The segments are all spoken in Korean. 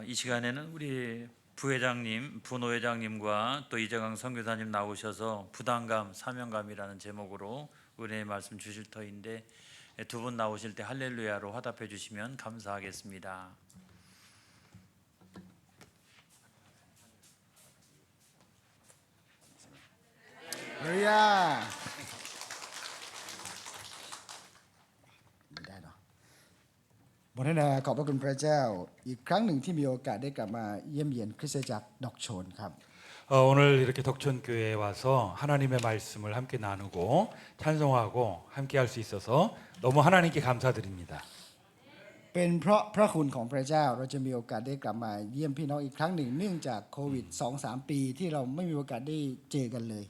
이 시간에는 우리 부회장님, 부노회장님과 또 이재강 선교사님 나오셔서 부담감, 사명감이라는 제목으로 은혜의 말씀 주실 터인데 두 분 나오실 때 할렐루야로 화답해 주시면 감사하겠습니다. 할렐루야. ไม่ได้เนาะบนนาขอบพระคุณพระเจ้าอีกครั้งหนึ่งที่มีโอกาสได้กลับมาเยี่ยมเยียนคริสตจักรดอกโชนครับ 오늘 이렇게 덕천교회에 와서 하나님의 말씀을 함께 나누고 찬송하고 함께 할 수 있어서 너무 하나님께 감사드립니다. เป็นเพราะพระคุณของพระเจ้าเราจะมีโอกาสได้กลับมาเยี่ยมพี่น้องอีกครั้งหนึ่งเนื่องจากโควิด 2-3 ปีที่เราไม่มีโอกาสได้เจอกันเลย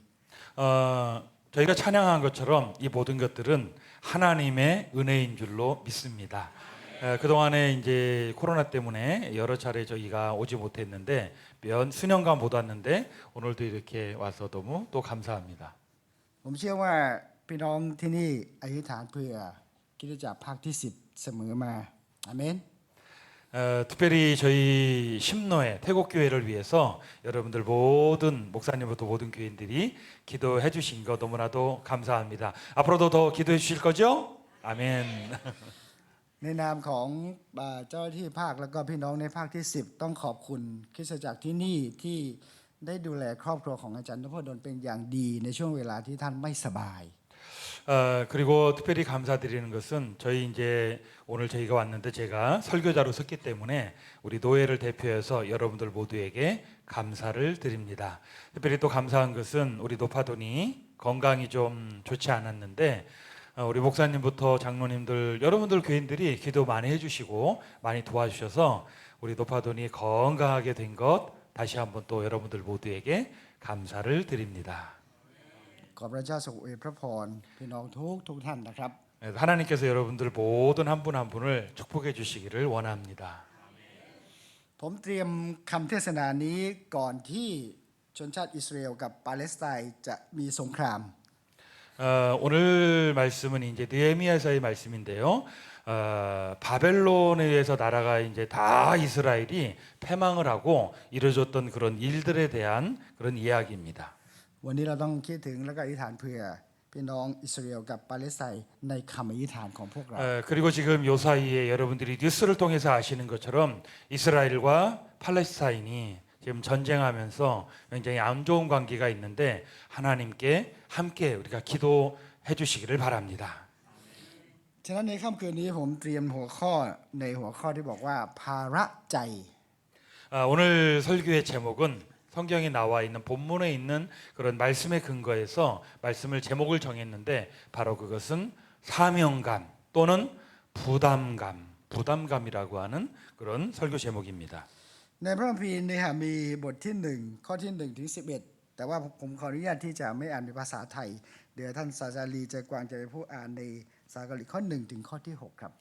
저희가 찬양한 것처럼 이 모든 것들은 하나님의 은혜인 줄로 믿습니다. 그동안에 이제 코로나 때문에 여러 차례 저희가 오지 못했는데 몇 수년간 못 왔는데 오늘도 이렇게 와서 너무 또 감사합니다. ผมเชื่อว่าพี่น้องที่นี่อธิษฐานเพื่อคริสตจักรภาคที่ 10 เสมอมาอาเมน 특별히 저희 심노회 태국교회를 위해서 여러분들 모든 목사님부터 모든 교인들이 기도해 주신 거 너무나도 감사합니다. 앞으로도 더 기도해 주실 거죠? 아멘. ในนามของเจ้าหน้าที่ภาคแล้วก็พี่น้องในภาคที่ 10 ต้องขอบคุณคริสตจักรที่นี่ที่ได้ดูแลครอบครัวของอาจารย์นพดลเป็นอย่างดีในช่วงเวลาที่ท่านไม่สบาย 그리고 특별히 감사드리는 것은 저희 이제 오늘 저희가 왔는데 제가 설교자로 섰기 때문에 우리 노예를 대표해서 여러분들 모두에게 감사를 드립니다. 특별히 또 감사한 것은 우리 노파돈이 건강이 좀 좋지 않았는데 우리 목사님부터 장로님들 여러분들 교인들이 기도 많이 해주시고 많이 도와주셔서 우리 노파돈이 건강하게 된 것 다시 한번 또 여러분들 모두에게 감사를 드립니다. ขอพระเจ้าทรงอวยพระพรพี่น้องทุกท่านนะครับ 하나님께서 여러분들 모든 한 분 한 분을 축복해 주시기를 원합니다. ผมเตรียมคำเทศนานี้ก่อนที่ชนชาติอิสราเอลกับปาเลสไตน์จะมีสงคราม 오늘 말씀은 이제 느헤미야서의 말씀인데요. 바벨론에 의해서 나라가 이제 다 이스라엘이 패망을 하고 이루어졌던 그런 일들에 대한 그런 이야기입니다. วันนี้เราต้องคิดถึงและก็อธิษฐานเพื่อพี่น้องอิสราเอลกับปาเลสไตน์ในคำอธิษฐานของพวกเรา 그리고 지금 요 사이에 여러분들이 뉴스를 통해서 아시는 것처럼 이스라엘과 팔레스타인이 지금 전쟁하면서 굉장히 안 좋은 관계가 있는데 하나님께 함께 우리가 기도해 주시기를 바랍니다. ฉะนั้นในค่ำคืนนี้ผมเตรียมหัวข้อในหัวข้อที่บอกว่าภาระใจ 오늘 설교의 제목은 성경에 나와 있는 본문에 있는 그런 말씀의 근거에서 말씀을 제목을 정했는데 바로 그것은 사명감 또는 부담감이라고 하는 그런 설교 제목입니다. ในพระคัมภีร์เนื้อหามีบทที่1ข้อที่1ถึง11แต่ว่าผมขออนุญาตที่จะไม่อ่านเป็นภาษาไทยเดี๋ยวท่านศาสตราจารย์ลีใจกวางจะเป็นผู้อ่านในภาษาเกาหลีข้อ1ถึงข้อที่6ครับ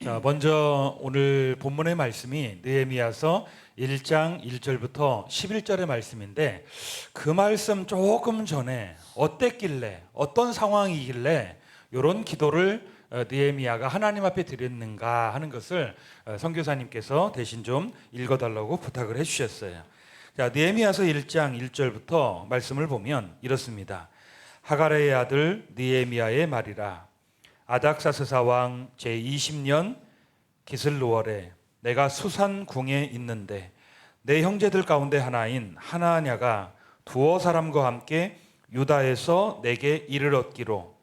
자, 먼저 오늘 본문의 말씀이 느헤미야서 1장 1절부터 11절의 말씀인데 그 말씀 조금 전에 어땠길래 어떤 상황이길래 이런 기도를 느헤미야가 하나님 앞에 드렸는가 하는 것을 선교사님께서 대신 좀 읽어달라고 부탁을 해주셨어요. 자, 느헤미야서 1장 1절부터 말씀을 보면 이렇습니다. 하가레의 아들 느헤미야의 말이라. 아닥사스사 왕 제20년 기슬루월에 내가 수산궁에 있는데 내 형제들 가운데 하나인 하나냐가 두어 사람과 함께 유다에서 내게 이를 얻기로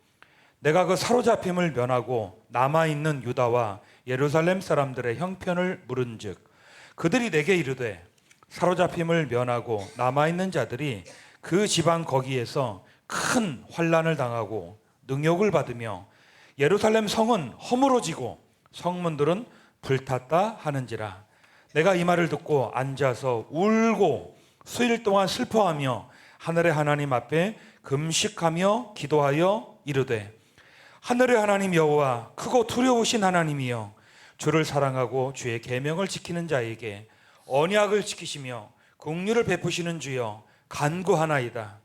내가 그 사로잡힘을 면하고 남아있는 유다와 예루살렘 사람들의 형편을 물은즉 그들이 내게 이르되 사로잡힘을 면하고 남아있는 자들이 그 지방 거기에서 큰 환난을 당하고 능욕을 받으며 예루살렘 성은 허물어지고 성문들은 불탔다 하는지라 내가 이 말을 듣고 앉아서 울고 수일 동안 슬퍼하며 하늘의 하나님 앞에 금식하며 기도하여 이르되 하늘의 하나님 여호와 크고 두려우신 하나님이여 주를 사랑하고 주의 계명을 지키는 자에게 언약을 지키시며 긍휼을 베푸시는 주여 간구하나이다.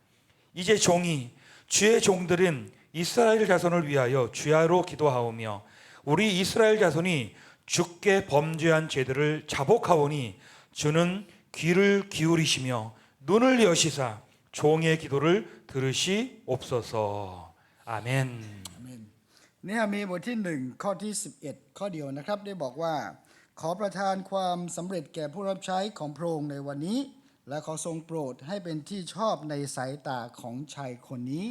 이제 종이 주의 종들인 이스라엘 자손을 위하여 주야로 기도하오며 우리 이스라엘 자손이 주께 범죄한 죄들을 자복하오니 주는 귀를 기울이시며 눈을 여시사 종의 기도를 들으시옵소서. 아멘. เนหะมีบทที่1ข้อที่11ข้อเดียวนะครับได้บอกว่าขอประทานความสำเร็จแก่ผู้รับใช้ของพระองค์ในวันนี้และขอทรงโปรดให้เป็นที่ชอบในสายตาของชายคนนี้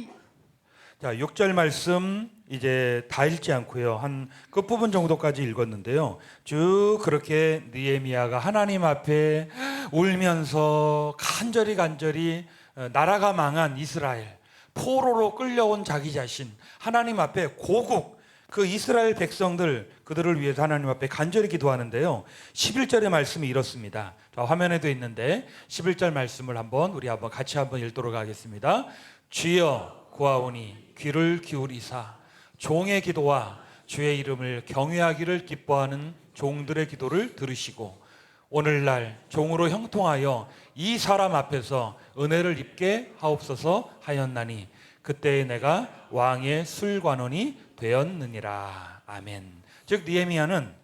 자, 6절 말씀 이제 다 읽지 않고요. 한 끝부분 정도까지 읽었는데요. 쭉 그렇게 느헤미야가 하나님 앞에 울면서 간절히 나라가 망한 이스라엘, 포로로 끌려온 자기 자신, 하나님 앞에 고국, 그 이스라엘 백성들, 그들을 위해서 하나님 앞에 간절히 기도하는데요. 11절의 말씀이 이렇습니다. 자, 화면에도 있는데 11절 말씀을 우리 같이 읽도록 하겠습니다. 주여 구하오니 귀를 기울이사 종의 기도와 주의 이름을 경외하기를 기뻐하는 종들의 기도를 들으시고 오늘날 종으로 형통하여 이 사람 앞에서 은혜를 입게 하옵소서 하였나니 그때에 내가 왕의 술관원이 되었느니라. 아멘. 즉 느헤미야는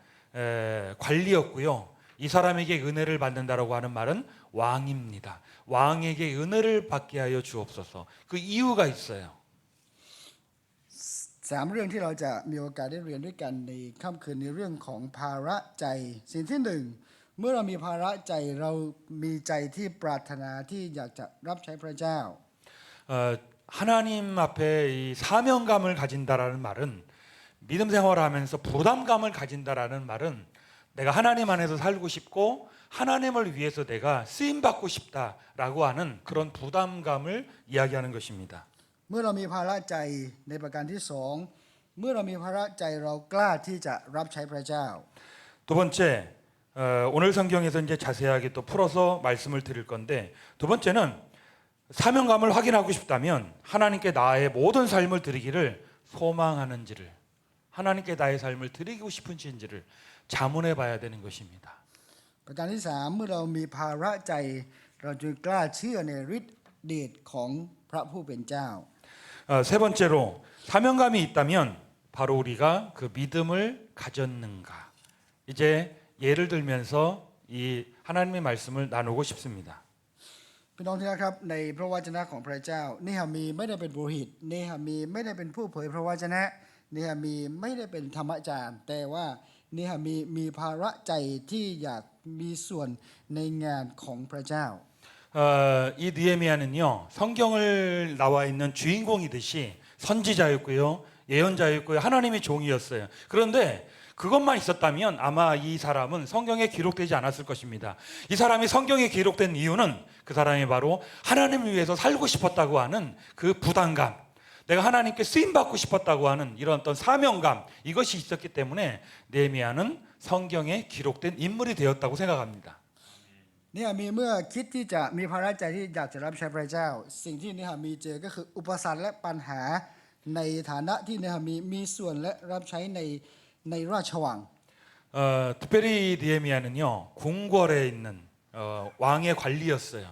관리였고요. 이 사람에게 은혜를 받는다라고 하는 말은 왕입니다. 왕에게 은혜를 받게 하여 주옵소서. 그 이유가 있어요. 3เรื่องที่เราจะมีโอกาสได้เรียนด้วยกันในค่ำคืนในเรื่องของภาระใจสิ่งที่1เมื่อเรามีภาระใจเรามีใจที่ปรารถนาที่อยากจะรับใช้พระเจ้า 하나님 앞에 이 사명감을 가진다라는 말은 믿음 생활하면서 부담감을 가진다라는 말은 내가 하나님 안에서 살고 싶고 하나님을 위해서 내가 쓰임 받고 싶다라고 하는 그런 부담감을 이야기하는 것입니다. เมื่อเรามีภาระใจในประการที่2เมื่อเรามีภาระใจเรากล้าที่จะรับใช้พระเจ้า 두 번째, 오늘 성경에서 이제 자세하게 또 풀어서 말씀을 드릴 건데 두 번째는 사명감을 확인하고 싶다면 하나님께 나의 모든 삶을 드리기를 소망하는지를 하나님께 나의 삶을 드리고 싶은지를 자문해 봐야 되는 것입니다. ประการที่3เมื่อเรามีภาระใจเราจึงกล้าเชื่อในฤทธิ์เดชของพระผู้เป็นเจ้า 세 번째로 사명감이 있다면 바로 우리가 그 믿음을 가졌는가. 이제 예를 들면서 이 하나님의 말씀을 나누고 싶습니다. พี่น้องที่รักครับในพระวจนะของพระเจ้าเนหะมีไม่ได้เป็นปุโรหิตเนหะมีไม่ได้เป็นผู้เผยพระวจนะเนหะมีไม่ได้เป็นธรรมอาจารย์แต่ว่าเนหะมีภาระใจที่อยากมีส่วนในงานของพระเจ้า 이 느헤미야는요 성경을 나와 있는 주인공이듯이 선지자였고요 예언자였고요 하나님의 종이었어요. 그런데 그것만 있었다면 아마 이 사람은 성경에 기록되지 않았을 것입니다. 이 사람이 성경에 기록된 이유는 그 사람이 바로 하나님을 위해서 살고 싶었다고 하는 그 부담감, 내가 하나님께 쓰임 받고 싶었다고 하는 이런 어떤 사명감, 이것이 있었기 때문에 느헤미야는 성경에 기록된 인물이 되었다고 생각합니다. เนหะมีเมื่อคิดที่จะมีภาระใจที่อยากจะรับใช้พระเจ้าสิ่งที่เนหะมีเจอก็คืออุปสรรคและปัญหาในฐานะที่เนหะมีส่วนและรับใช้ในราชวัง 특별히 느헤미야는요 궁궐에 있는 왕의 관리였어요.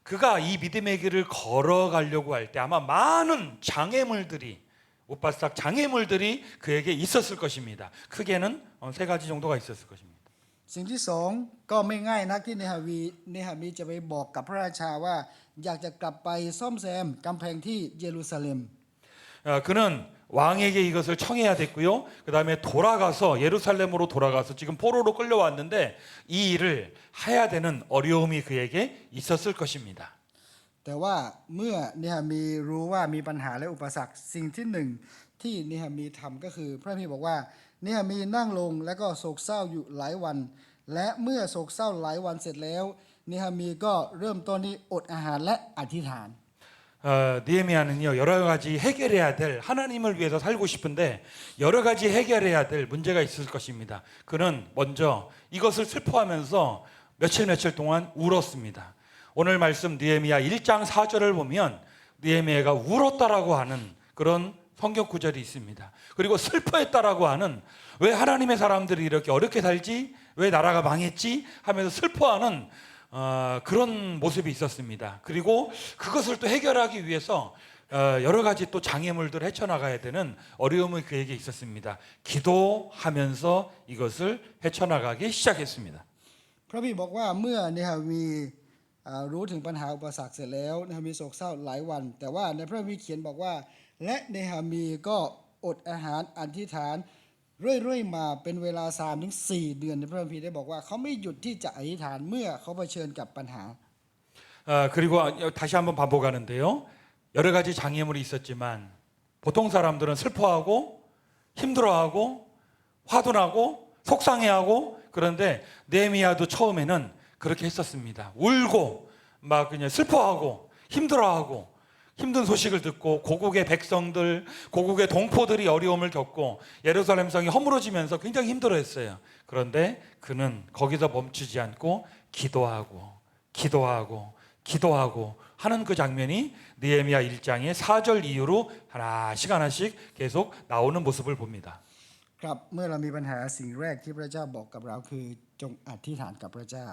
그가 이 믿음의 길을 걸어가려고 할 때 아마 많은 장애물들이 못바싹 장애물들이 그에게 있었을 것입니다. 크게는 3가지 정도가 있었을 것입니다. สิ่งที่2ก็ไม่ง่ายนักที่เนหะมีจะไปบอกกับพระราชาว่าอยากจะกลับไปซ่อมแซมกำแพงที่เยรูซาเล็ม 그는 왕에게 이것을 청해야 됐고요. 그 다음에 예루살렘으로 돌아가서 지금 포로로 끌려왔는데 이 일을 해야 되는 어려움이 그에게 있었을 것입니다. แต่ว่าเมื่อเนหะมีรู้ว่ามีปัญหาและอุปสรรคสิ่งที่1ที่เนหะมีทำก็คือพระคัมภีร์บอกว่าเนหะมีนั่งลงแล้วก็โศกเศร้าอยู่หลายวันและเมื่อโศกเศร้าหลายวันเสร็จแล้วเนหะมีก็เริ่มต้นที่อดอาหารและอธิษฐาน 느헤미야는요 여러 가지 해결해야 될 하나님을 위해서 살고 싶은데 여러 가지 해결해야 될 문제가 있을 것입니다. 그는 먼저 이것을 슬퍼하면서 며칠 동안 울었습니다. 오늘 말씀 느헤미야 1장 4절을 보면 느헤미야가 울었다라고 하는 그런 성경 구절이 있습니다. 그리고 슬퍼했다라고 하는 왜 하나님의 사람들이 이렇게 어렵게 살지? 왜 나라가 망했지? 하면서 슬퍼하는 그런 모습이 있었습니다. 그리고 그것을 또 해결하기 위해서 여러 가지 또 장애물들을 헤쳐나가야 되는 어려움이 그에게 있었습니다. 기도하면서 이것을 헤쳐나가기 시작했습니다. พ พระบิดบอกว่าเมื่อเนหะมีรู้ถึงปัญหาอุปสรรคเสร็จแล้วเนหะมีโศกเศร้าหลายวัน แต่ว่าในพระคัมภีร์เขียนบอกว่า และเนหะมีก็อดอาหารอธิษฐานเรื่อยๆมาเป็นเวลา 3-4 เดือนในพระคัมภีร์ได้บอกว่าเขาไม่หยุดที่จะอธิษฐานเมื่อเขาเผชิญกับปัญหา 그리고 다시 한번 반복하는데요. 여러 가지 장애물이 있었지만 보통 사람들은 슬퍼하고 힘들어하고 화도 나고 속상해하고 그런데 느헤미야도 처음에는 그렇게 했었습니다. 울고 막 그냥 슬퍼하고 힘들어하고 힘든 소식을 듣고 고국의 백성들, 고국의 동포들이 어려움을 겪고 예루살렘 성이 허물어지면서 굉장히 힘들어했어요. 그런데 그는 거기서 멈추지 않고 기도하고 하는 그 장면이 느헤미야 1장의 4절 이후로 하나씩 계속 나오는 모습을 봅니다. ครับเมื่อเรามีปัญหาสิ่งแรกที่พระเจ้าบอกกับเราคือจงอธิษฐานกับพระเจ้า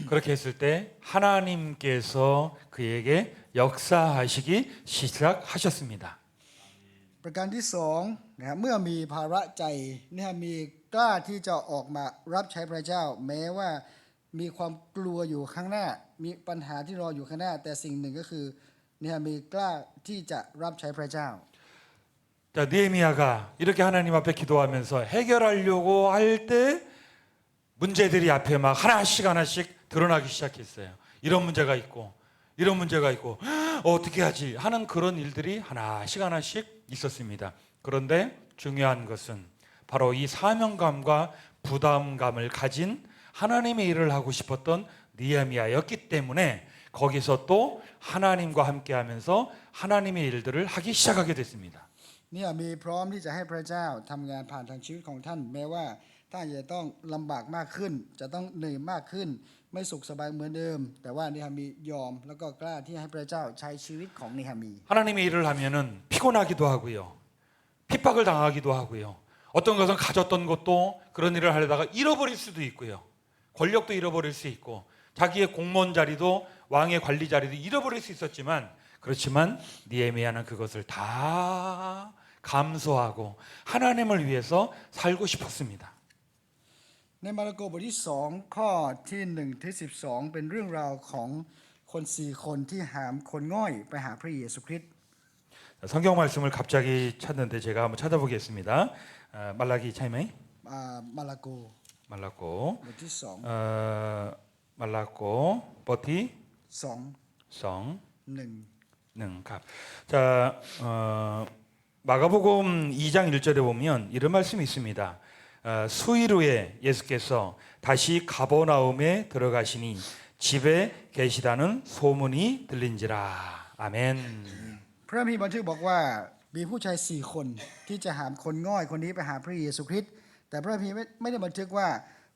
그렇게 했을 때 하나님께서 그에게 역사하시기 시작하셨습니다. ประการที่สองนะครับเมื่อมีภาระใจเนี่ยมีกล้าที่จะออกมารับใช้พระเจ้า แม้ว่ามีความกลัวอยู่ข้างหน้ามีปัญหาที่รออยู่ข้างหน้า แต่สิ่งหนึ่งก็คือเนี่ยมีกล้าที่จะรับใช้พระเจ้า 자, 느헤미야가 이렇게 하나님 앞에 기도하면서 해결하려고 할 때 문제들이 앞에 막 하나씩 드러나기 시작했어요. 이런 문제가 있고 어떻게 하지 하는 그런 일들이 하나씩 있었습니다. 그런데 중요한 것은 바로 이 사명감과 부담감을 가진 하나님의 일을 하고 싶었던 느헤미야였기 때문에 거기서 또 하나님과 함께하면서 하나님의 일들을 하기 시작하게 됐습니다. เนี่ยมีพร้อมที่จะให้พระเจ้าทำงานผ่านทางชีวิตของท่านแม้ว่าท่านจะต้องลำบากมากขึ้นจะต้องเหนื่อยมากขึ้นไม่สุขสบายเหมือนเดิมแต่ว่าเนหะมียอมแล้วก็กล้าที่ให้พระเจ้าใช้ชีวิตของเนหะมี 하나님의 일을 하면은 피곤하기도 하고요. 핍박을 당하기도 하고요. 어떤 것은 가졌던 것도 그런 일을 하려다가 잃어버릴 수도 있고요. 권력도 잃어버릴 수 있고 자기의 공무원 자리도 왕의 관리 자리도 잃어버릴 수 있었지만 그렇지만 느헤미야는 그것을 다 감수하고 하나님을 위해서 살고 싶었습니다. ในมาระโกบทที่2ข้อที่1ถึง12เป็นเรื่องราวของคน4คนที่หามคนง่อยไปหาพระเยซูคริสต์ 성경 말씀을 갑자기 찾는데 제가 한번 찾아보겠습니다. 말라기 차이메이 มาระโก 말라고 บทที่ 말라고 버티 2 성 1 능갑. 자, 마가복음 2장 1절에 보면 이런 말씀이 있습니다. 수일 후에 예수께서 다시 가버나움에 들어가시니 집에 계시다는 소문이 들린지라. 아멘. พระคัมภีร์บันทึกบอกว่ามีผู้ชาย4คนที่จะหามคนง่อยคนนี้ไปหาพระเยซูคริสต์แต่พระคัมภีร์ไม่ได้บันทึกว่า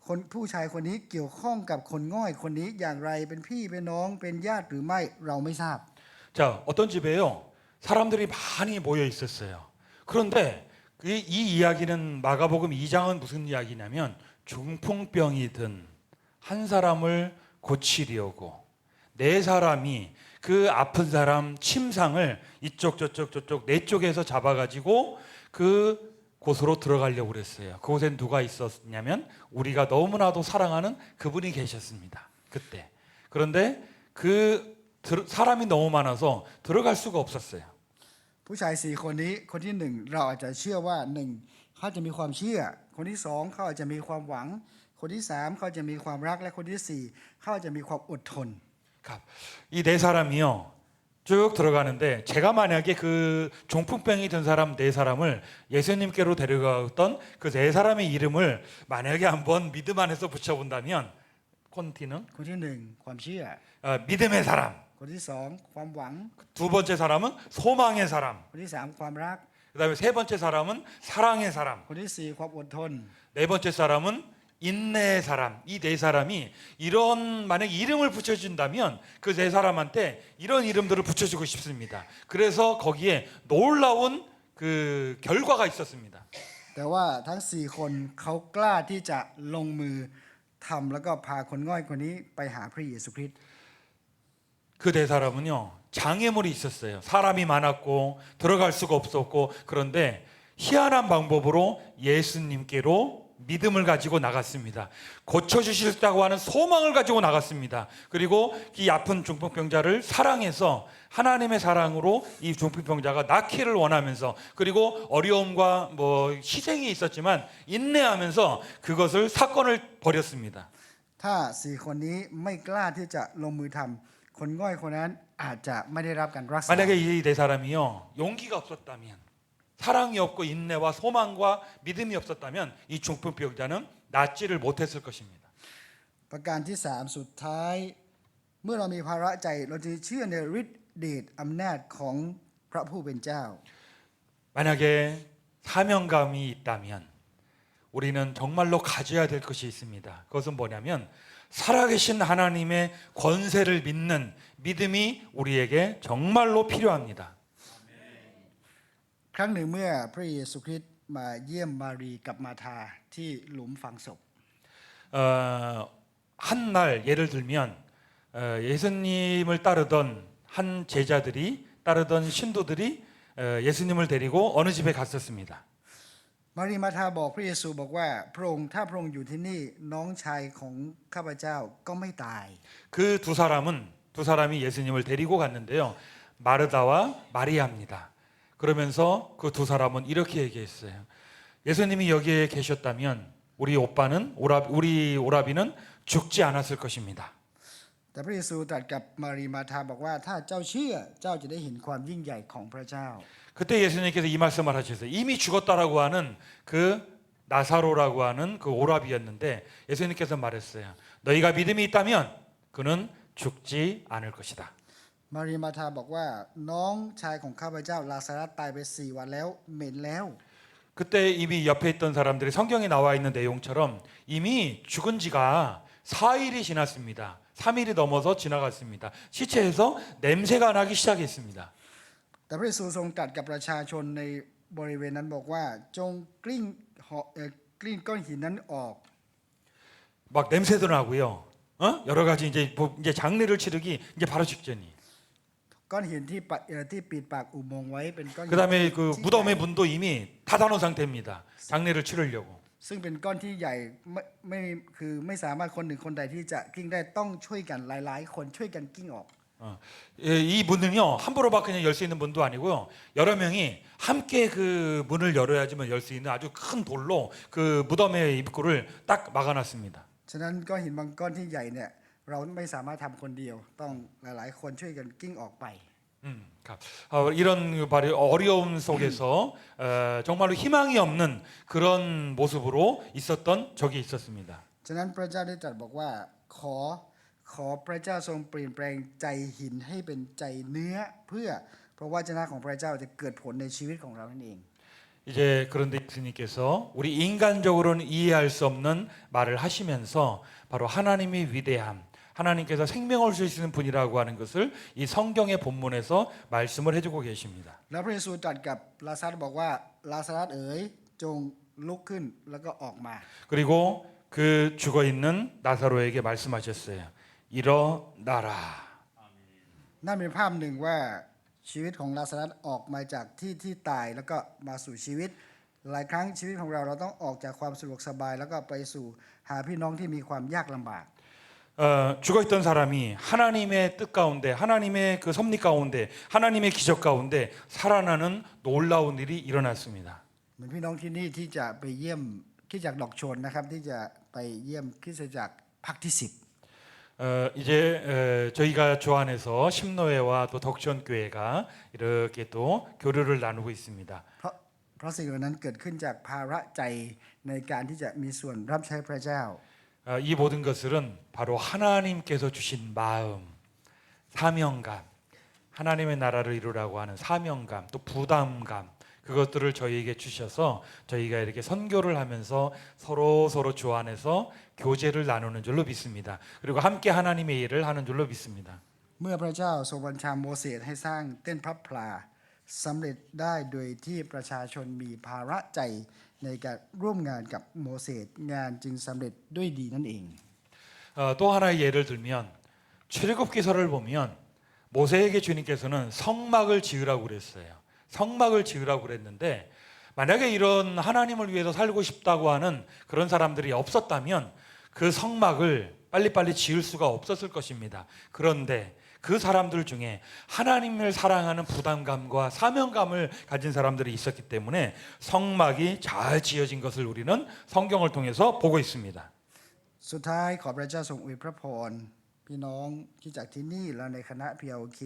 คนผู้ชายคนนี้เกี่ยวข้องกับคนง่อยคนนี้อย่างไรเป็นพี่เป็นน้องเป็นญาติหรือไม่เราไม่ทราบ 자, 어떤 집에요. 사람들이 많이 모여 있었어요. 그런데 이 이야기는 마가복음 2장은 무슨 이야기냐면 중풍병이 든 한 사람을 고치려고 네 사람이 그 아픈 사람 침상을 이쪽 저쪽 네 쪽에서 잡아가지고 그 곳으로 들어가려고 그랬어요. 그곳엔 누가 있었냐면 우리가 너무나도 사랑하는 그분이 계셨습니다. 그때. 그런데 사람이 너무 많아서 들어갈 수가 없었어요. ผู้ชาย4คนนี้คนที่1เราอาจจะเชื่อว่า1เขาจะมีความเชื่อคนที่2เขาอาจจะมีความหวังคนที่3เขาจะมีความรักและคนที่4เขาจะมีความอดทน 이 네 사람이요. 쭉 들어가는데 제가 만약에 그 중풍병이 든 사람 네 사람을 예수님께로 데려갔던 그 네 사람의 이름을 만약에 한번 믿음 안에서 붙여본다면 콘티는 คนที่1ความเชื่อ 믿음의 사람 คนที่2ความหวัง 두 번째 사람은 소망의 사람 คนที่3ความรัก 그다음에 세 번째 사람은 사랑의 사람 คนที่4ความอดทน 네 번째 사람은 인내의 사람. 이 네 사람이 이런 만약 이름을 붙여준다면 그 네 사람한테 이런 이름들을 붙여주고 싶습니다. 그래서 거기에 놀라운 그 결과가 있었습니다. แต่ว่าทั้ง4คนเขากล้าที่จะลงมือทำแล้วก็พาคนง่อยคนนี้ไปหาพระเยซูคริสต์ 그 네 사람은요 장애물이 있었어요. 사람이 많았고 들어갈 수가 없었고 그런데 희한한 방법으로 예수님께로 믿음을 가지고 나갔습니다. 고쳐주실다고 하는 소망을 가지고 나갔습니다. 그리고 이 아픈 중풍병자를 사랑해서 하나님의 사랑으로 이 중풍병자가 낫기를 원하면서 그리고 어려움과 뭐 희생이 있었지만 인내하면서 그것을 사건을 벌였습니다. ถ้า4 คนนี้ไม่กล้าที่จะลงมือทำคนง่อยคนนั้นอาจจะไม่ได้รับการรักษา 만약에 이 네 사람이요 용기가 없었다면 사랑이 없고 인내와 소망과 믿음이 없었다면 이 중풍병자는 낫지를 못했을 것입니다. ประการที่ 3 สุดท้าย เมื่อเรามีภาระใจเราจะเชื่อในฤทธิ์เดชอำนาจของพระผู้เป็นเจ้า 만약에 사명감이 있다면 우리는 정말로 가져야 될 것이 있습니다. 그것은 뭐냐면 살아계신 하나님의 권세를 믿는 믿음이 우리에게 정말로 필요합니다. ครั้งหนึ่งเมื่อพระเยซูคริสต์มาเยี่ยมมารีกับมาธาที่หลุมฝังศพ 한 날 예를 들면 예수님을 따르던 한 제자들이 따르던 신도들이 예수님을 데리고 어느 집에 갔었습니다. มารีมาธาบอกพระเยซูบอกว่าพระองค์ถ้าพระองค์อยู่ที่นี่น้องชายของข้าพเจ้าก็ไม่ตาย 그 두 사람이 예수님을 데리고 갔는데요. 마르다와 마리아입니다. 그러면서 그 두 사람은 이렇게 얘기했어요. 예수님이 여기에 계셨다면 우리 오라비는 죽지 않았을 것입니다. แต่พระเยซูตรัสกับมารีมาธาบอกว่าถ้าเจ้าเชื่อเจ้าจะได้เห็นความยิ่งใหญ่ของพระเจ้า 그때 예수님께서 이 말씀을 하셨어요. 이미 죽었다라고 하는 그 나사로라고 하는 그 오라비였는데 예수님께서 말했어요. 너희가 믿음이 있다면 그는 죽지 않을 것이다. มารีมาธาบอกว่าน้องชายของข้าพเจ้าลาซารัสตายไป4 วันแล้วเหม็นแล้ว 그때 이미 옆에 있던 사람들이 성경에 나와 있는 내용처럼 이미 죽은 지가 4일이 지났습니다. 3일이 넘어서 지나갔습니다. 시체에서 냄새가 나기 시작했습니다. แต่พระเยซูทรงตรัสกับประชาชนในบริเวณนั้นบอกว่าจงกลิ้งก้อนหินนั้นออก 막 냄새도 나고요. 여러 가지 이제 장례를 치르기 이제 바로 직전이. ก้อนหินที่ปิดปากอุโมงค์ไว้เป็นก้อนหิน 그다음에 그 ที่ 무덤의 문도 이미 닫아놓은 상태입니다. 장례를 치르려고. ซึ่งเป็นก้อนที่ใหญ่ไม่สามารถคนหนึ่งคนใดที่จะกลิ้งได้ต้องช่วยกันหลายๆคนช่วยกันกลิ้งออก 이 문은요 함부로 막 그냥 열 수 있는 문도 아니고요. 여러 명이 함께 그 문을 열어야지만 열 수 있는 아주 큰 돌로 그 무덤의 입구를 딱 막아놨습니다. ฉะนั้นก้อนหินบางก้อนที่ใหญ่เนี่ยเราไม่สามารถทำคนเดียวต้องหลายๆคนช่วยกันกลิ้งออกไป 이런 어려움 속에서 정말로 희망이 없는 그런 모습으로 있었던 적이 있었습니다. ฉะนั้นพระเจ้าได้ตรัสบอกว่าขอพระเจ้าทรงเปลี่ยนแปลงใจหินให้เป็นใจเนื้อเพื่อพระวจนะของพระเจ้าจะเกิดผลในชีวิตของเรานั่นเอง 이제 그런데 예수님께서 우리 인간적으로는 이해할 수 없는 말을 하시면서 바로 하나님의 위대함, 하나님께서 생명을 줄 수 있는 분이라고 하는 것을 이 성경의 본문에서 말씀을 해주고 계십니다. แล้วพระเยซูตรัสกับลาซารัสบอกว่าลาซารัสเอ๋ยจงลุกขึ้นแล้วก็ออกมา 그리고 그 죽어 있는 나사로에게 말씀하셨어요. 일어나라. นั่นเป็นภาพหนึ่งว่าชีวิตของลาซารัสออกมาจากที่ตายแล้วก็มาสู่ชีวิตหลายครั้งชีวิตของเราต้องออกจากความสะดวกสบายแล้วก็ไปสู่หาพี่น้องที่มีความยากลำบาก 죽어있던 사람이 하나님의 뜻 가운데 하나님의 그 섭리 가운데 하나님의 기적 가운데 살아나는 놀라운 일이 일어났습니다. เหมือนพี่น้องที่นี่ที่จะไปเยี่ยมคริสตจักรดอกชนนะครับที่จะไปเยี่ยมคริสตจักรภาคที่ 이제 저희가 조안에서 심노회와 또 덕천교회가 이렇게 또 교류를 나누고 있습니다. 10เพราะสิ่งเหล่านั้นเกิดขึ้นจากภาระใจในการที่จะมีส่วนรับใช้พระเจ้า 이 모든 것들은 바로 하나님께서 주신 마음, 사명감, 하나님의 나라를 이루라고 하는 사명감, 또 부담감 그것들을 저희에게 주셔서 저희가 이렇게 선교를 하면서 서로 조안해서 교제를 나누는 줄로 믿습니다. 그리고 함께 하나님의 일을 하는 줄로 믿습니다. เมื่อพระเจ้าทรงบัญชาโมเสสให้สร้างเต้นพระพลาสำเร็จได้โดยที่ประชาชนมีภาระใจในการร่วมงานกับโมเสสงานจึงสำเร็จด้วยดีนั่นเอง 또 하나의 예를 들면 출애굽기서를 보면 모세에게 주님께서는 성막을 지으라고 그랬어요. 성막을 지으라고 그랬는데 만약에 이런 하나님을 위해서 살고 싶다고 하는 그런 사람들이 없었다면 그 성막을 빨리빨리 지을 수가 없었을 것입니다. 그런데 그 사람들 중에 하나님을 사랑하는 부담감과 사명감을 가진 사람들이 있었기 때문에 성막이 잘 지어진 것을 우리는 성경을 통해서 보고 있습니다. สุดท้ายขอพระเจ้าทรงอวยพระพรพี่น้องที่จากที่นี่และในคณะ PLK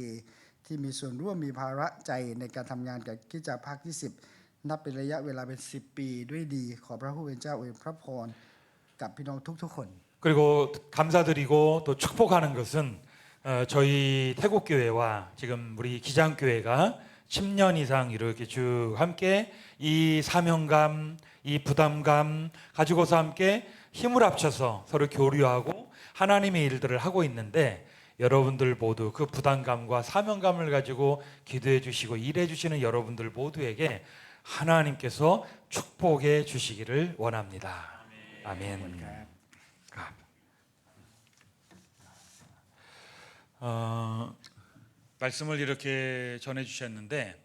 ที่มีส่วนร่วมมีภาระใจในการทำงานกับคริสตจักรภาคที่ 10 นับเป็นระยะเวลาเป็น 10 ปีด้วยดีขอพระผู้เป็นเจ้าอวยพระพรกับพี่น้องทุกๆคน 그리고 감사드리고 또 축복하는 것은 저희 태국교회와 지금 우리 기장교회가 10년 이상 이렇게 쭉 함께 이 사명감, 이 부담감 가지고서 함께 힘을 합쳐서 서로 교류하고 하나님의 일들을 하고 있는데 여러분들 모두 그 부담감과 사명감을 가지고 기도해 주시고 일해 주시는 여러분들 모두에게 하나님께서 축복해 주시기를 원합니다. 아멘. 말씀을 이렇게 전해 주셨는데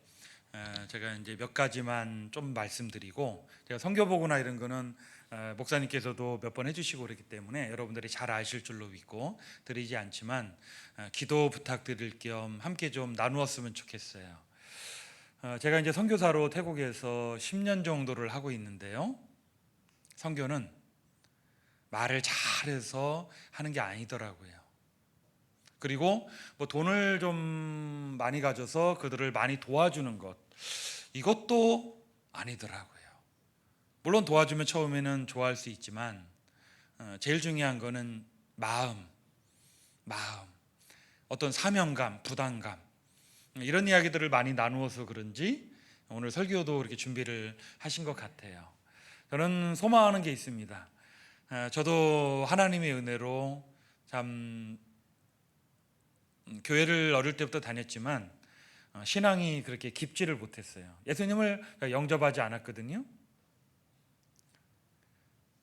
제가 이제 몇 가지만 좀 말씀드리고 제가 선교보고나 이런 거는 목사님께서도 몇 번 해주시고 그렇기 때문에 여러분들이 잘 아실 줄로 믿고 드리지 않지만 기도 부탁드릴 겸 함께 좀 나누었으면 좋겠어요. 제가 이제 선교사로 태국에서 10년 정도를 하고 있는데요. 선교는 말을 잘해서 하는 게 아니더라고요. 그리고 뭐 돈을 좀 많이 가져서 그들을 많이 도와주는 것 이것도 아니더라고요. 물론 도와주면 처음에는 좋아할 수 있지만 제일 중요한 거는 마음, 어떤 사명감, 부담감 이런 이야기들을 많이 나누어서 그런지 오늘 설교도 그렇게 준비를 하신 것 같아요. 저는 소망하는 게 있습니다. 저도 하나님의 은혜로 참 교회를 어릴 때부터 다녔지만 신앙이 그렇게 깊지를 못했어요. 예수님을 영접하지 않았거든요.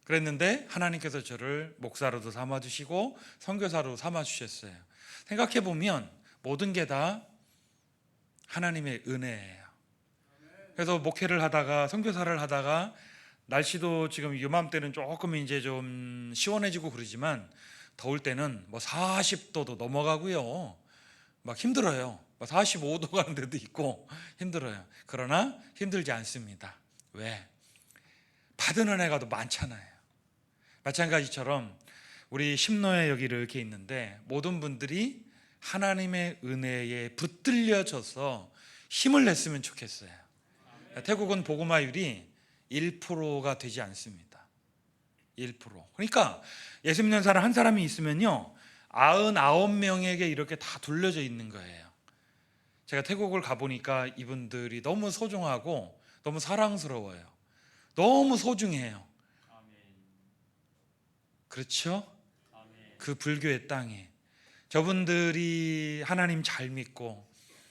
그랬는데 하나님께서 저를 목사로도 삼아주시고 선교사로 삼아주셨어요. 생각해보면 모든 게 다 하나님의 은혜예요. 그래서 목회를 하다가 선교사를 하다가 날씨도 지금 요맘때는 조금 이제 좀 시원해지고 그러지만 더울 때는 뭐 40도도 넘어가고요. 막 힘들어요. 45도 가는 데도 있고 힘들어요. 그러나 힘들지 않습니다. 왜? 받은 은혜가 더 많잖아요. 마찬가지처럼 우리 심노에 여기 이렇게 있는데 모든 분들이 하나님의 은혜에 붙들려져서 힘을 냈으면 좋겠어요. 태국은 복음화율이 1%가 되지 않습니다. 1%. 그러니까 예수 믿는 사람 한 사람이 있으면요 99명에게 이렇게 다 둘러져 있는 거예요. 제가 태국을 가보니까 이분들이 너무 소중하고 너무 사랑스러워요. 너무 소중해요. 그렇죠? 그 불교의 땅에 저분들이 하나님 잘 믿고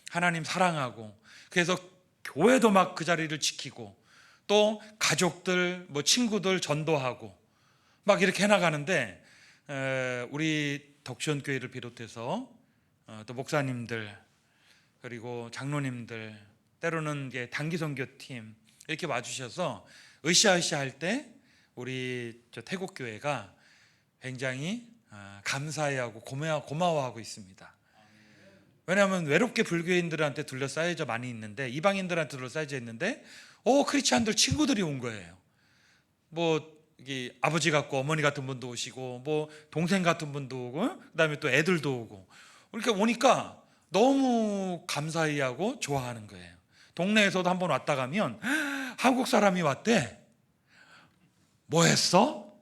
하나님 사랑하고 그래서 교회도 막 그 자리를 지키고 또 가족들 뭐 친구들 전도하고 막 이렇게 해나가는데 우리 덕시원교회를 비롯해서 또 목사님들 그리고 장로님들 때로는 이게 단기선교팀 이렇게 와주셔서 으쌰으쌰 할 때 우리 저 태국교회가 굉장히 감사해하고 고마워하고 있습니다. 왜냐하면 외롭게 불교인들한테 둘러싸여져 많이 있는데 이방인들한테 둘러싸여져 있는데 크리스찬들 친구들이 온 거예요. 뭐 이게 아버지 같고 어머니 같은 분도 오시고 뭐 동생 같은 분도 오고 그다음에 또 애들도 오고 이렇게 오니까 너무 감사해하고 좋아하는 거예요. 동네에서도 한번 왔다 가면 한국 사람이 왔대. 뭐 했어?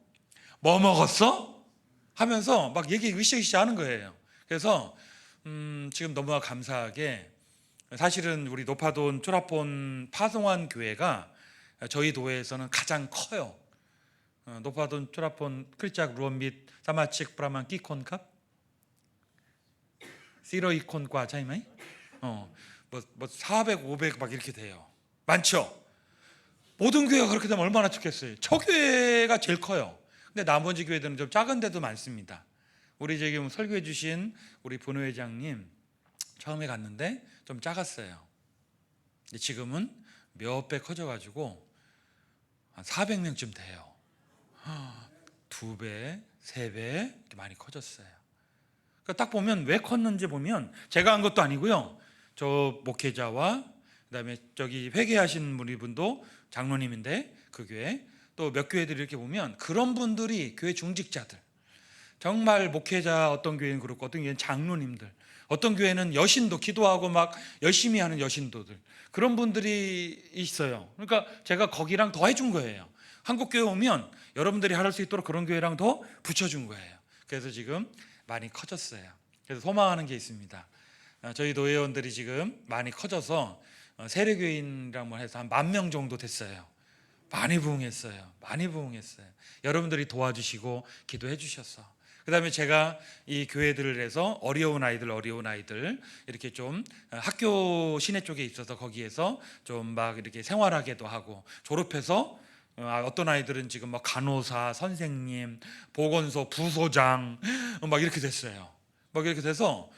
뭐 먹었어? 하면서 막 얘기 으쌰으쌰 하는 거예요. 그래서 지금 너무 감사하게 사실은 우리 노파돈 쭈라폰 파송환 교회가 저희 도회에서는 가장 커요. 노파돈 쭈라폰 클짝 루언 및 사마칙 브라만 끼콘캅 시로이콘 과자이마이 뭐 400, 500 막 이렇게 돼요. 많죠? 모든 교회가 그렇게 되면 얼마나 좋겠어요. 저 교회가 제일 커요. 근데 나머지 교회들은 좀 작은 데도 많습니다. 우리 지금 설교해 주신 우리 분회장님 처음에 갔는데 좀 작았어요. 근데 지금은 몇 배 커져가지고 한 400명쯤 돼요. 2배, 3배 이렇게 많이 커졌어요. 그러니까 딱 보면 왜 컸는지 보면 제가 한 것도 아니고요. 저 목회자와 그다음에 저기 회개하신 분도 장로님인데 그 교회 또 몇 교회들이 이렇게 보면 그런 분들이 교회 중직자들, 정말 목회자 어떤 교회는 그렇고 어떤 교회는 장로님들, 어떤 교회는 여신도 기도하고 막 열심히 하는 여신도들, 그런 분들이 있어요. 그러니까 제가 거기랑 더 해준 거예요. 한국 교회 오면 여러분들이 할 수 있도록 그런 교회랑 더 붙여준 거예요. 그래서 지금 많이 커졌어요. 그래서 소망하는 게 있습니다. 저희 노회원들이 지금 많이 커져서 세례교인이라고 해서 한 10,000명 정도 됐어요. 많이 부흥했어요. 많이 부흥했어요. 여러분들이 도와주시고 기도해 주셔서. 그다음에 제가 이 교회들을 해서 어려운 아이들 이렇게 좀 학교 시내 쪽에 있어서 거기에서 좀 막 이렇게 생활하게도 하고, 졸업해서 어떤 아이들은 지금 막 간호사, 선생님, 보건소 부소장 막 이렇게 됐어요. 막 이렇게 돼서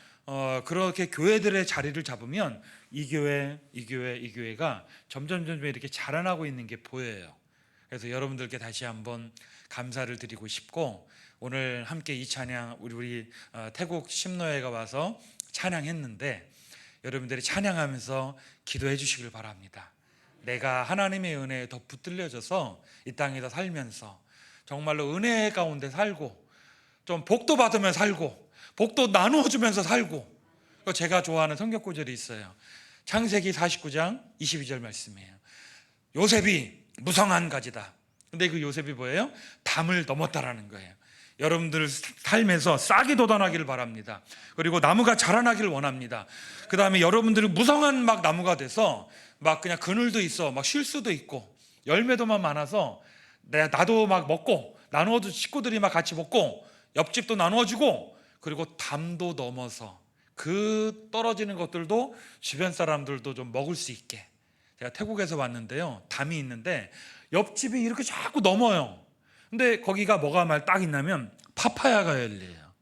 그렇게 교회들의 자리를 잡으면 이 교회가 점점 이렇게 자라나고 있는 게 보여요. 그래서 여러분들께 다시 한번 감사를 드리고 싶고, 오늘 함께 이 찬양 우리 태국 심노회가 와서 찬양했는데 여러분들이 찬양하면서 기도해 주시길 바랍니다. 내가 하나님의 은혜에 더 붙들려져서 이 땅에서 살면서 정말로 은혜 가운데 살고, 좀 복도 받으며 살고, 복도 나누어 주면서 살고. 제가 좋아하는 성경 구절이 있어요. 창세기 49장 22절 말씀이에요. 요셉이 무성한 가지다. 근데 그 요셉이 뭐예요? 담을 넘었다라는 거예요. 여러분들 삶에서 싹이 돋아나기를 바랍니다. 그리고 나무가 자라나기를 원합니다. 그 다음에 여러분들이 무성한 막 나무가 돼서 막 그냥 그늘도 있어, 막 쉴 수도 있고, 열매도만 많아서 나도 막 먹고, 나누어도 식구들이 막 같이 먹고, 옆집도 나누어주고, 그리고 담도 넘어서 그 떨어지는 것들도 주변 사람들도 좀 먹을 수 있게. 제가 태국에서 왔는데요, 담이 있는데 옆집이 이렇게 자꾸 넘어요. 근데 거기가 뭐가 딱 있냐면 파파야가 열려요.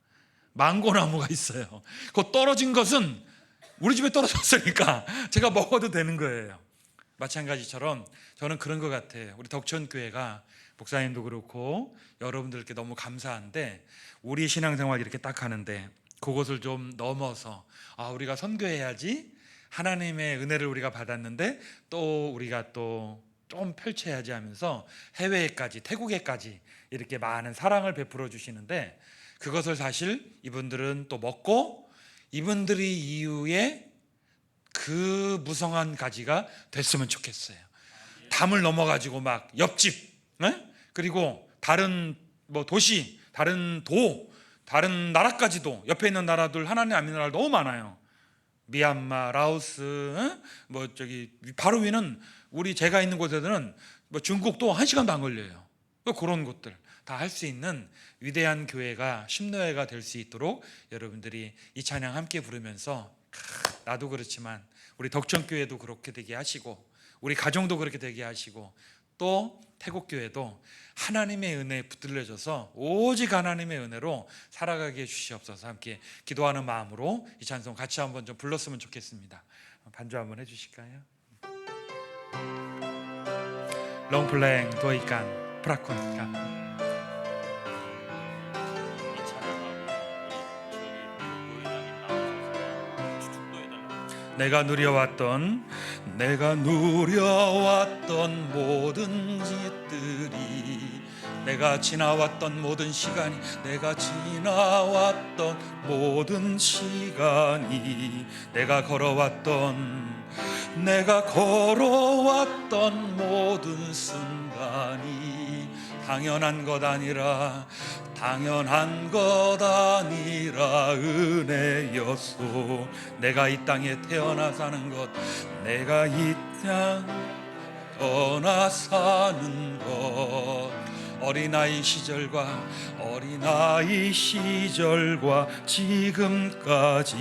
망고나무가 있어요. 그 떨어진 것은 우리 집에 떨어졌으니까 제가 먹어도 되는 거예요. 마찬가지처럼 저는 그런 것 같아요. 우리 덕천교회가, 목사님도 그렇고 여러분들께 너무 감사한데, 우리 신앙생활 이렇게 딱 하는데 그것을 좀 넘어서 우리가 선교해야지, 하나님의 은혜를 우리가 받았는데 또 우리가 또 좀 펼쳐야지 하면서 해외에까지, 태국에까지 이렇게 많은 사랑을 베풀어 주시는데, 그것을 사실 이분들은 또 먹고, 이분들이 이후에 그 무성한 가지가 됐으면 좋겠어요. 담을 넘어가지고 막 옆집, 그리고 다른 뭐 도시, 다른 다른 나라까지도, 옆에 있는 나라들, 하나님 안 믿는 나라 너무 많아요. 미얀마, 라오스, 뭐 저기 바로 위는 우리 제가 있는 곳에서는 뭐 중국도 1시간도 안 걸려요. 그런 것들 다 할 수 있는 위대한 교회가, 심노회가 될 수 있도록 여러분들이 이 찬양 함께 부르면서, 나도 그렇지만 우리 덕천교회도 그렇게 되게 하시고, 우리 가정도 그렇게 되게 하시고, 또 태국교회도 하나님의 은혜에 붙들려져서 오직 하나님의 은혜로 살아가게 해주시옵소서. 함께 기도하는 마음으로 이 찬송 같이 한번 좀 불렀으면 좋겠습니다. 반주 한번 해주실까요? 롱플랭 도이간 프라콘가. 내가 누려왔던 모든 짓들이, 내가 지나왔던 모든 시간이, 내가 지나왔던 모든 시간이, 내가 걸어왔던 모든 순간이 당연한 것 아니라 은혜였소. 내가 이 땅에 태어나 사는 것, 내가 이 땅 떠나 사는 것, 어린아이 시절과 지금까지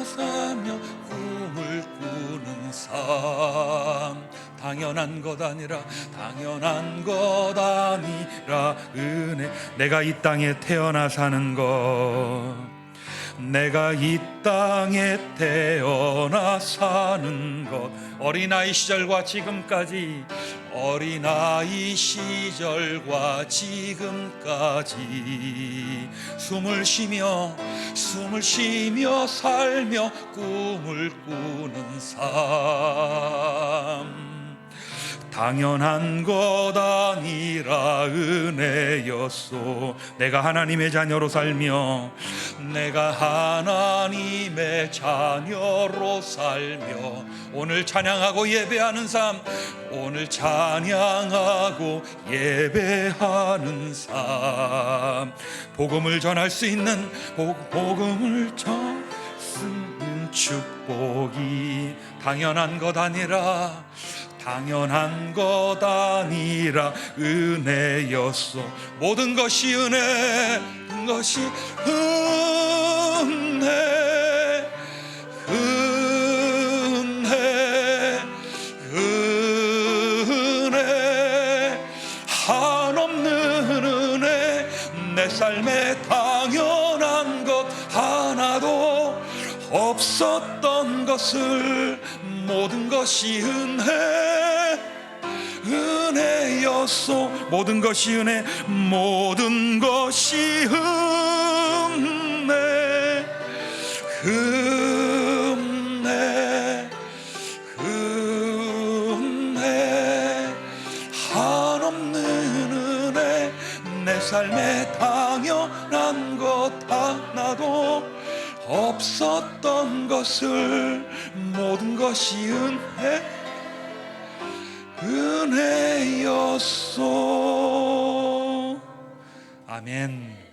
사며 꿈을 꾸는 삶, 당연한 것 아니라 은혜. 내가 이 땅에 태어나 사는 것, 내가 이 땅에 태어나 사는 것 어린아이 시절과 지금까지 어린아이 시절과 지금까지 숨을 쉬며 살며 꿈을 꾸는 삶 당연한 것 아니라 은혜였소. 내가 하나님의 자녀로 살며 내가 하나님의 자녀로 살며 오늘 찬양하고 예배하는 삶 오늘 찬양하고 예배하는 삶 복음을 전할 수 있는 복음을 전할 수 있는 축복이 당연한 것 아니라 은혜였소. 모든 것이 은혜 한없는 은혜 내 삶에 당연한 것 하나도 없었던 것을 모든 것이 은혜였소. 모든 것이 은혜 한없는 은혜 내 삶에 당연한 것 하나도 없었던 것을 모든 것이 은혜였소. 아멘.